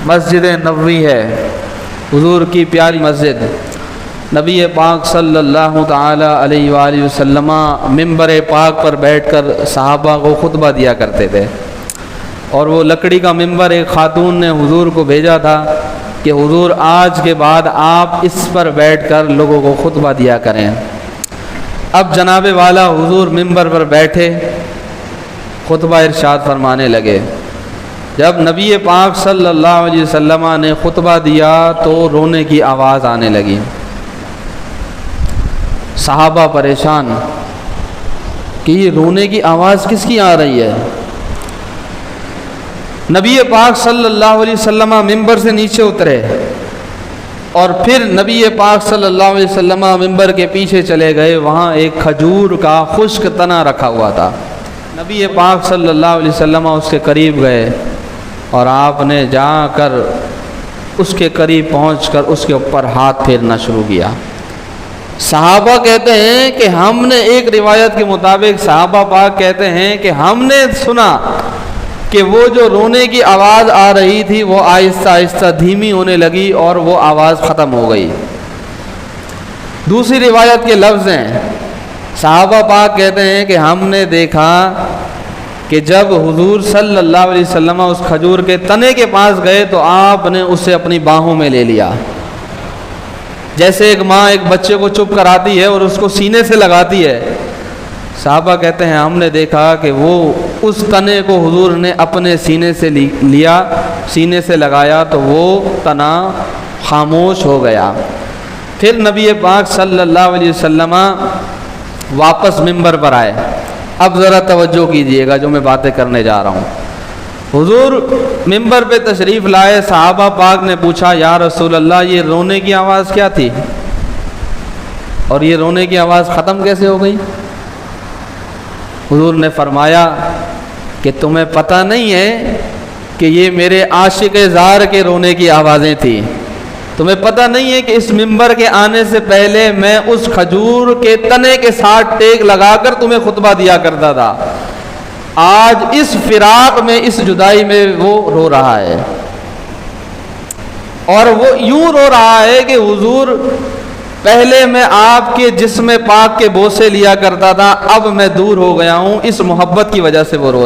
مسجد نبوی ہے، حضور کی پیاری مسجد۔ نبی پاک صلی اللہ تعالی علیہ وآلہ وسلم ممبر پاک پر بیٹھ کر صحابہ کو خطبہ دیا کرتے تھے، اور وہ لکڑی کا ممبر ایک خاتون نے حضور کو بھیجا تھا کہ حضور آج کے بعد آپ اس پر بیٹھ کر لوگوں کو خطبہ دیا کریں۔ اب جناب والا حضور ممبر پر بیٹھے، خطبہ ارشاد فرمانے لگے۔ جب نبی پاک صلی اللہ علیہ وسلم نے خطبہ دیا تو رونے کی آواز آنے لگی۔ صحابہ پریشان کہ یہ رونے کی آواز کس کی آ رہی ہے۔ نبی پاک صلی اللہ علیہ وسلم ممبر سے نیچے اترے، اور پھر نبی پاک صلی اللہ علیہ وسلم ممبر کے پیچھے چلے گئے۔ وہاں ایک کھجور کا خشک تنا رکھا ہوا تھا۔ نبی پاک صلی اللہ علیہ وسلم اس کے قریب گئے، اور آپ نے جا کر اس کے قریب پہنچ کر اس کے اوپر ہاتھ پھیرنا شروع کیا۔ صحابہ کہتے ہیں کہ ہم نے، ایک روایت کے مطابق صحابہ پاک کہتے ہیں کہ ہم نے سنا کہ وہ جو رونے کی آواز آ رہی تھی وہ آہستہ آہستہ دھیمی ہونے لگی اور وہ آواز ختم ہو گئی۔ دوسری روایت کے لفظ ہیں، صحابہ پاک کہتے ہیں کہ ہم نے دیکھا کہ جب حضور صلی اللہ علیہ وسلم اس کھجور کے تنے کے پاس گئے تو آپ نے اسے اپنی باہوں میں لے لیا، جیسے ایک ماں ایک بچے کو چپ کراتی ہے اور اس کو سینے سے لگاتی ہے۔ صحابہ کہتے ہیں ہم نے دیکھا کہ وہ اس تنے کو حضور نے اپنے سینے سے لیا، سینے سے لگایا تو وہ تنا خاموش ہو گیا۔ پھر نبی پاک صلی اللہ علیہ وسلم واپس ممبر پر آئے۔ اب ذرا توجہ کیجئے گا جو میں باتیں کرنے جا رہا ہوں۔ حضور ممبر پہ تشریف لائے، صحابہ پاک نے پوچھا یا رسول اللہ یہ رونے کی آواز کیا تھی، اور یہ رونے کی آواز ختم کیسے ہو گئی؟ حضور نے فرمایا کہ تمہیں پتہ نہیں ہے کہ یہ میرے عاشق زار کے رونے کی آوازیں تھیں؟ تمہیں پتہ نہیں ہے کہ اس ممبر کے آنے سے پہلے میں اس کھجور کے تنے کے ساتھ ٹیک لگا کر تمہیں خطبہ دیا کرتا تھا؟ آج اس فراق میں، اس جدائی میں وہ رو رہا ہے، اور وہ یوں رو رہا ہے کہ حضور پہلے میں آپ کے جسم پاک کے بوسے لیا کرتا تھا، اب میں دور ہو گیا ہوں، اس محبت کی وجہ سے وہ رو رہا ہے۔